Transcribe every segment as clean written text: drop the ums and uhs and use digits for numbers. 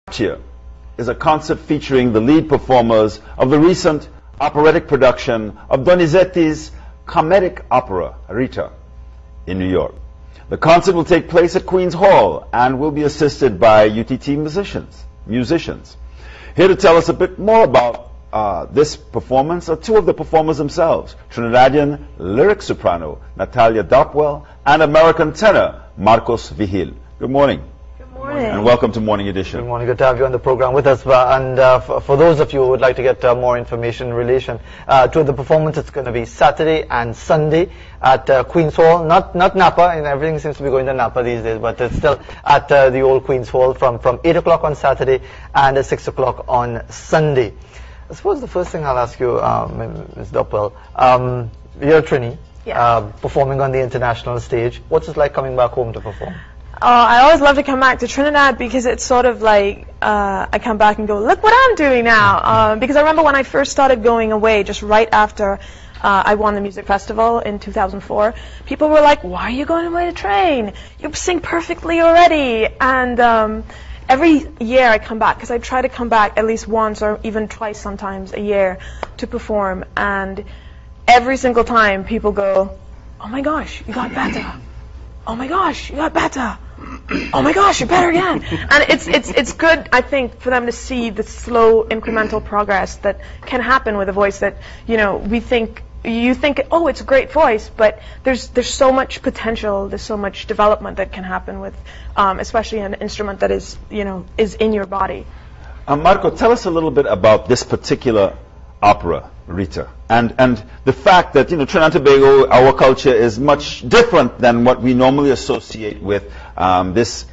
Rapture is a concert featuring the lead performers of the recent operatic production of Donizetti's comedic opera, Rita, in New York. The concert will take place at Queen's Hall and will be assisted by UTT musicians. Here to tell us a bit more about this performance are two of the performers themselves, Trinidadian lyric soprano Natalia Dopwell and American tenor Marcos Vigil. Good morning. And welcome to Morning Edition. Good morning. Good to have you on the program with us. And for those of you who would like to get more information in relation to the performance, it's going to be Saturday and Sunday at Queen's Hall. Not Napa, and everything seems to be going to Napa these days, but it's still at the old Queen's Hall from 8 o'clock on Saturday and 6 o'clock on Sunday. I suppose the first thing I'll ask you, Ms. Dopwell, you're a Trini, performing on the international stage. What's it like coming back home to perform? I always love to come back to Trinidad because it's sort of like I come back and go, look what I'm doing now. Because I remember when I first started going away, just right after I won the music festival in 2004, people were like, why are you going away to train? You sing perfectly already. And every year I come back, because I try to come back at least once or even twice sometimes a year to perform. And every single time people go, oh my gosh, you got better. Oh my gosh, you got better. Oh my gosh, you're better again. And it's good, I think, for them to see the slow incremental progress that can happen with a voice that, you know, you think, oh, it's a great voice, but there's so much potential, there's so much development that can happen with, especially an instrument that is, you know, is in your body. Marco, tell us a little bit about this particular opera, Rita, and the fact that, you know, Trinidad and Tobago, our culture is much different than what we normally associate with this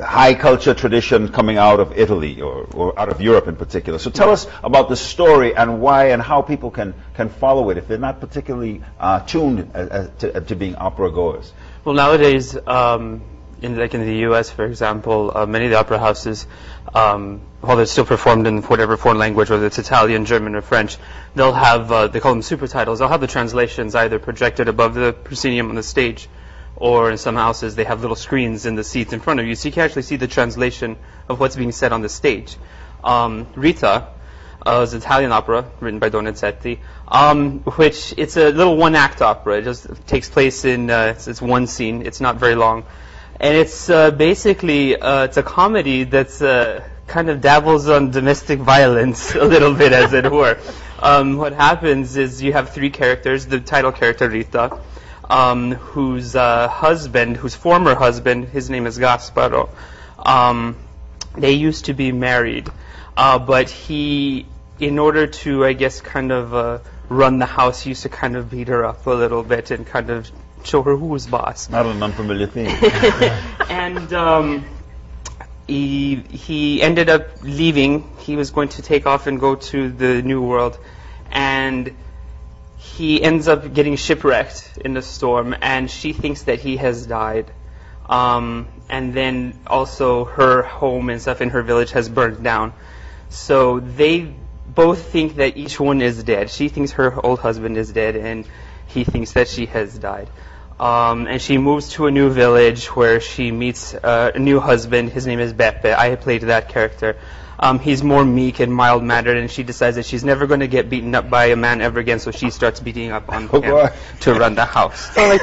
high culture tradition coming out of Italy or out of Europe in particular. So tell us about the story and why and how people can follow it if they're not particularly tuned to being opera goers. Well, nowadays, in the U.S., for example, many of the opera houses, while they're still performed in whatever foreign language, whether it's Italian, German, or French, they'll have, they call them super titles. They'll have the translations either projected above the proscenium on the stage, or in some houses they have little screens in the seats in front of you, so you can actually see the translation of what's being said on the stage. Rita is an Italian opera written by Donizetti, which it's a little one-act opera. It just takes place in it's one scene. It's not very long. And it's basically, it's a comedy that's kind of dabbles on domestic violence a little bit, as it were. What happens is you have three characters. The title character, Rita, whose former husband, his name is Gasparo. They used to be married, but he, in order to, I guess, kind of run the house, he used to kind of beat her up a little bit and kind of show her who was boss. Not an unfamiliar theme. And he ended up leaving. He was going to take off and go to the New World, and he ends up getting shipwrecked in the storm, and she thinks that he has died. And then also her home and stuff in her village has burned down. So they both think that each one is dead. She thinks her old husband is dead, and he thinks that she has died. And she moves to a new village where she meets a new husband. His name is Beppe. I played that character. He's more meek and mild-mannered, and she decides that she's never going to get beaten up by a man ever again, so she starts beating up on him to run the house. Exactly.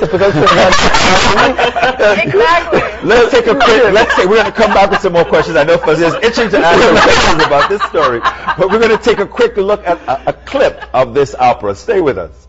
Let's take a quick, we're going to come back with some more questions. I know Fazil is itching to ask some questions about this story, but we're going to take a quick look at a clip of this opera. Stay with us.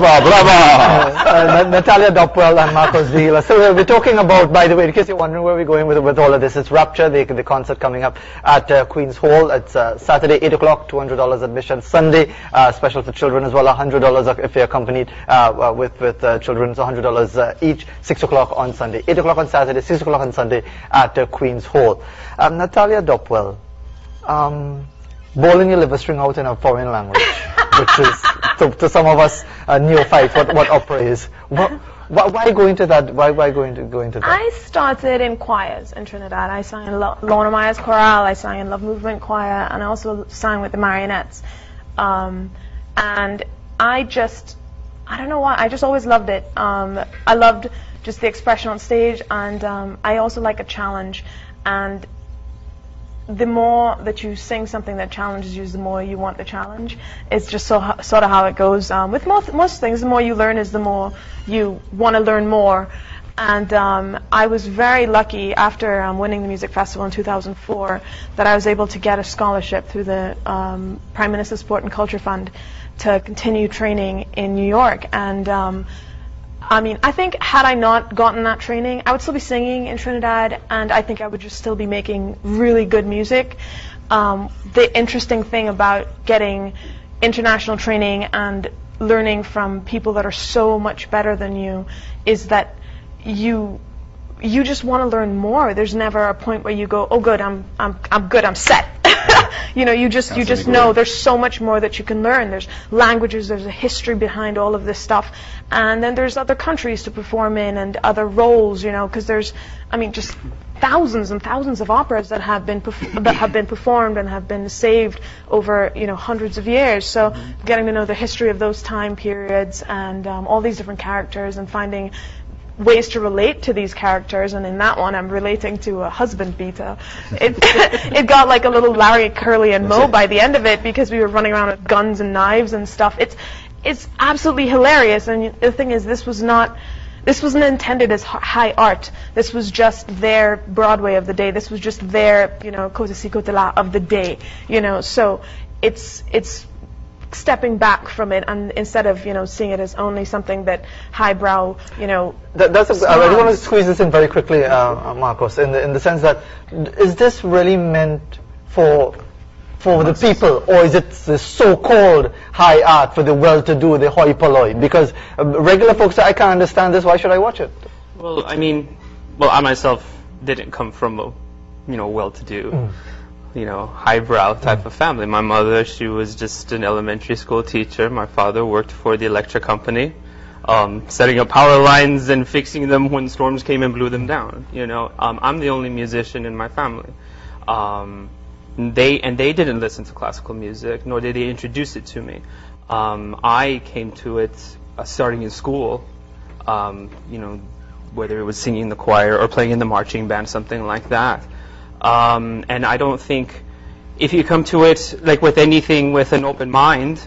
Brava, brava. Natalia Dopwell and Marcos Vigil. So we're talking about, by the way, in case you're wondering where we're going with all of this, it's Rapture, the concert coming up at Queen's Hall. It's Saturday, 8 o'clock, $200 admission. Sunday, special for children as well, $100 if you're accompanied with children, so $100 each. 6 o'clock on Sunday, 8 o'clock on Saturday, 6 o'clock on Sunday at Queen's Hall. Natalia Dopwell, bawling your liver string out in a foreign language, which is, to some of us, neophytes, what opera is. Why go into that? Why go into that? I started in choirs in Trinidad. I sang in Lorna Meyer's chorale, I sang in Love Movement Choir, and I also sang with the Marionettes. And I don't know why, I just always loved it. I loved just the expression on stage, and I also like a challenge. And the more that you sing something that challenges you, the more you want the challenge. It's just sort of how it goes. With most things, the more you learn is the more you want to learn more. And I was very lucky after winning the music festival in 2004 that I was able to get a scholarship through the Prime Minister's Sport and Culture Fund to continue training in New York. And I mean, I think had I not gotten that training, I would still be singing in Trinidad, and I think I would just still be making really good music. The interesting thing about getting international training and learning from people that are so much better than you is that you just want to learn more. There's never a point where you go, oh good, I'm good, I'm set. You know, you just know there's so much more that you can learn. There's languages, there's a history behind all of this stuff, and then there's other countries to perform in and other roles, you know, because there's, I mean, just thousands and thousands of operas that have been performed and have been saved over, you know, hundreds of years. So getting to know the history of those time periods and all these different characters and finding ways to relate to these characters, and in that one I'm relating to a husband beater. It got like a little Larry, Curly and Moe by the end of it, because we were running around with guns and knives and stuff. It's absolutely hilarious. And the thing is, this wasn't intended as high art. This was just their Broadway of the day. This was just their, you know, Côte ci Côte là of the day, you know. So it's stepping back from it, and instead of, you know, seeing it as only something that highbrow, you know. I really want to squeeze this in very quickly, Marcos, in the sense that, is this really meant for the people, or is it the so-called high art for the well-to-do, the hoi polloi? Because regular folks say, I can't understand this, why should I watch it? Well, I mean, I myself didn't come from a, you know, well-to-do, you know, highbrow type of family. My mother, she was just an elementary school teacher. My father worked for the electric company, setting up power lines and fixing them when storms came and blew them down. You know, I'm the only musician in my family. They didn't listen to classical music, nor did they introduce it to me. I came to it starting in school, you know, whether it was singing in the choir or playing in the marching band, something like that. And I don't think, if you come to it like with anything with an open mind,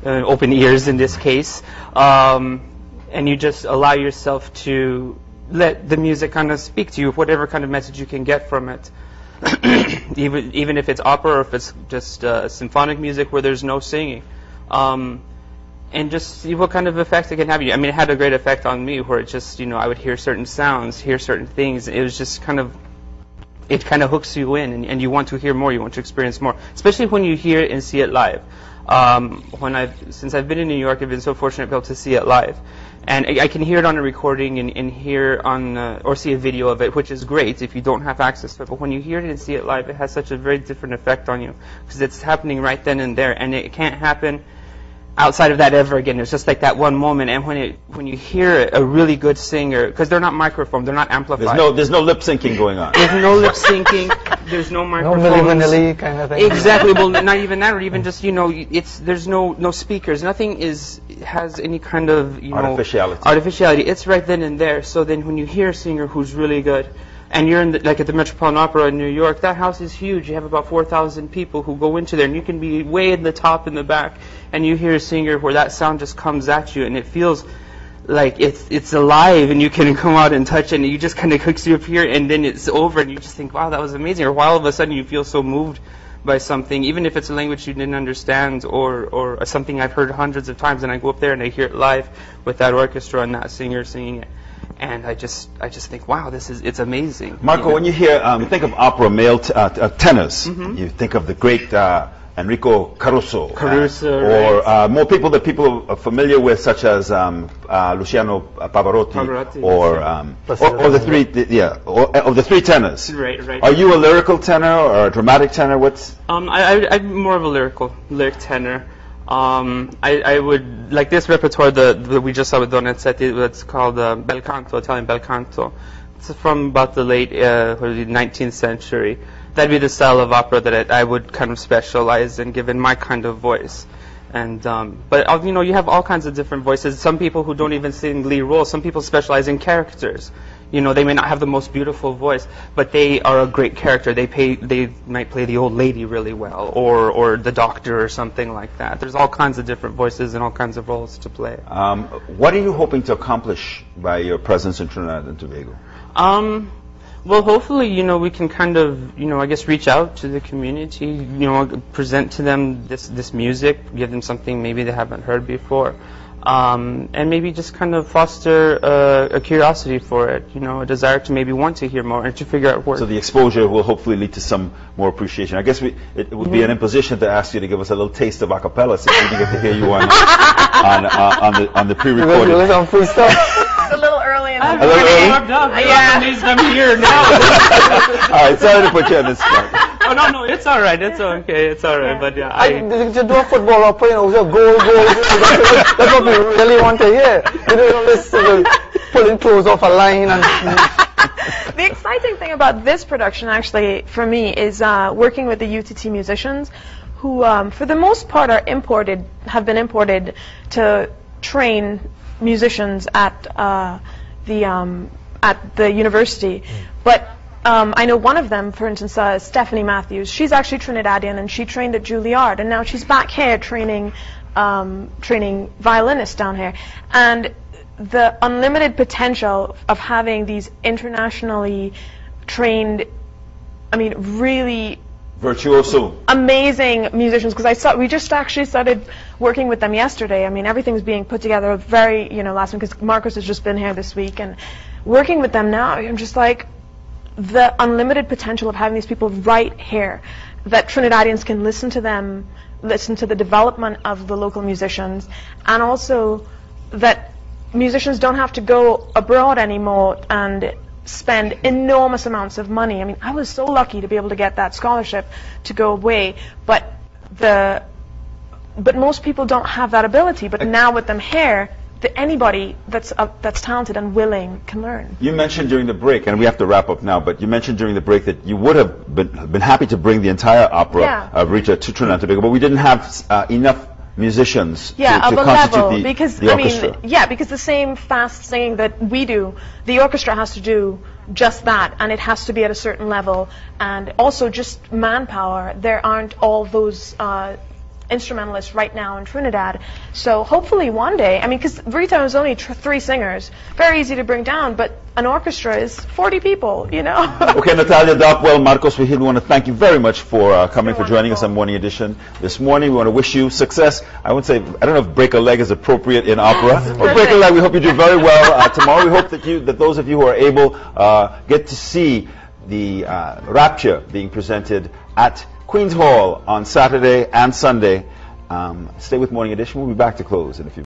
open ears in this case, and you just allow yourself to let the music kind of speak to you, whatever kind of message you can get from it, even if it's opera or if it's just symphonic music where there's no singing, and just see what kind of effect it can have you. I mean, it had a great effect on me, where it just, you know, I would hear certain sounds, hear certain things. It was just kind of, it kind of hooks you in, and you want to hear more, you want to experience more, especially when you hear it and see it live. Since I've been in New York, I've been so fortunate to be able to see it live. And I can hear it on a recording and hear on, or see a video of it, which is great if you don't have access to it. But when you hear it and see it live, it has such a very different effect on you, because it's happening right then and there, and it can't happen outside of that ever again. It's just like that one moment. And when you hear a really good singer, because they're not microphoned, they're not amplified. There's no lip syncing going on. There's no lip syncing. There's no microphones. No Milli Vanilli kind of thing. Exactly. Well, not even that, or even just, you know, there's no speakers. Nothing has any kind of, you know, artificiality. It's right then and there. So then when you hear a singer who's really good, and you're in like at the Metropolitan Opera in New York, that house is huge. You have about 4,000 people who go into there, and you can be way in the top in the back, and you hear a singer where that sound just comes at you, and it feels like it's alive, and you can come out and touch it, and you just kind of hooks you up here, and then it's over, and you just think, wow, that was amazing. Or while all of a sudden you feel so moved by something, even if it's a language you didn't understand or something I've heard hundreds of times, and I go up there and I hear it live with that orchestra and that singer singing it, and I just think, wow, it's amazing. Marco, when you hear, think of opera male tenors, you think of the great Enrico Caruso, or more people that people are familiar with, such as Luciano Pavarotti, or the three tenors. Right. Are you a lyrical tenor or a dramatic tenor? What's? I'm more of a lyric tenor. I would like this repertoire that we just saw with Donizetti. That's called bel canto, Italian bel canto. It's from about the late 19th century. That'd be the style of opera that I would kind of specialize in, given my kind of voice. And but you know, you have all kinds of different voices. Some people who don't even sing lead roles. Some people specialize in characters. You know, they may not have the most beautiful voice, but they are a great character. They might play the old lady really well, or the doctor, or something like that. There's all kinds of different voices and all kinds of roles to play. What are you hoping to accomplish by your presence in Trinidad and Tobago? Well, hopefully, you know, we can kind of, you know, I guess reach out to the community, you know, present to them this music, give them something maybe they haven't heard before, and maybe just kind of foster a curiosity for it, you know, a desire to maybe want to hear more and to figure out where. So the exposure will hopefully lead to some more appreciation. I guess it would be an imposition to ask you to give us a little taste of a cappella, since we didn't get to hear you on the pre-recorded. It's a little early in the A little early? I'm here now. All right, sorry to put you on the spot. Oh, no, it's all right. It's okay. It's all right. But yeah, to do a football opera, you know, goal. That's what we really want to hear. You know, this pulling clothes off a line and. The exciting thing about this production, actually, for me, is working with the UTT musicians, who, for the most part, have been imported to train musicians at the university. But I know one of them, for instance, Stephanie Matthews. She's actually Trinidadian, and she trained at Juilliard, and now she's back here training violinists down here. And the unlimited potential of having these internationally trained, I mean, really virtuoso, amazing musicians, because we just actually started working with them yesterday. I mean, everything's being put together very, you know, last week, because Marcos has just been here this week, and working with them now, I'm just like, the unlimited potential of having these people right here, that Trinidadians can listen to them, listen to the development of the local musicians, and also that musicians don't have to go abroad anymore and spend enormous amounts of money. I mean, I was so lucky to be able to get that scholarship to go away, but most people don't have that ability. But now with them here, anybody that's talented and willing can learn. You mentioned during the break, and we have to wrap up now, but you mentioned during the break that you would have been happy to bring the entire opera of Rita to Trinidad and Tobago, but we didn't have enough musicians to constitute the orchestra. Because the same fast singing that we do, the orchestra has to do just that, and it has to be at a certain level, and also just manpower. There aren't all those instrumentalists right now in Trinidad. So hopefully one day, I mean, because Rita was only 3 singers, very easy to bring down, but an orchestra is 40 people, you know. Okay, Natalia Dopwell, Marcos Vigil, we want to thank you very much for coming, for joining us on Morning Edition this morning. We want to wish you success. I don't know if break a leg is appropriate in opera, but break a leg, we hope you do very well tomorrow. We hope that those of you who are able get to see the Rapture being presented at Queen's Hall on Saturday and Sunday. Stay with Morning Edition. We'll be back to close in a few minutes.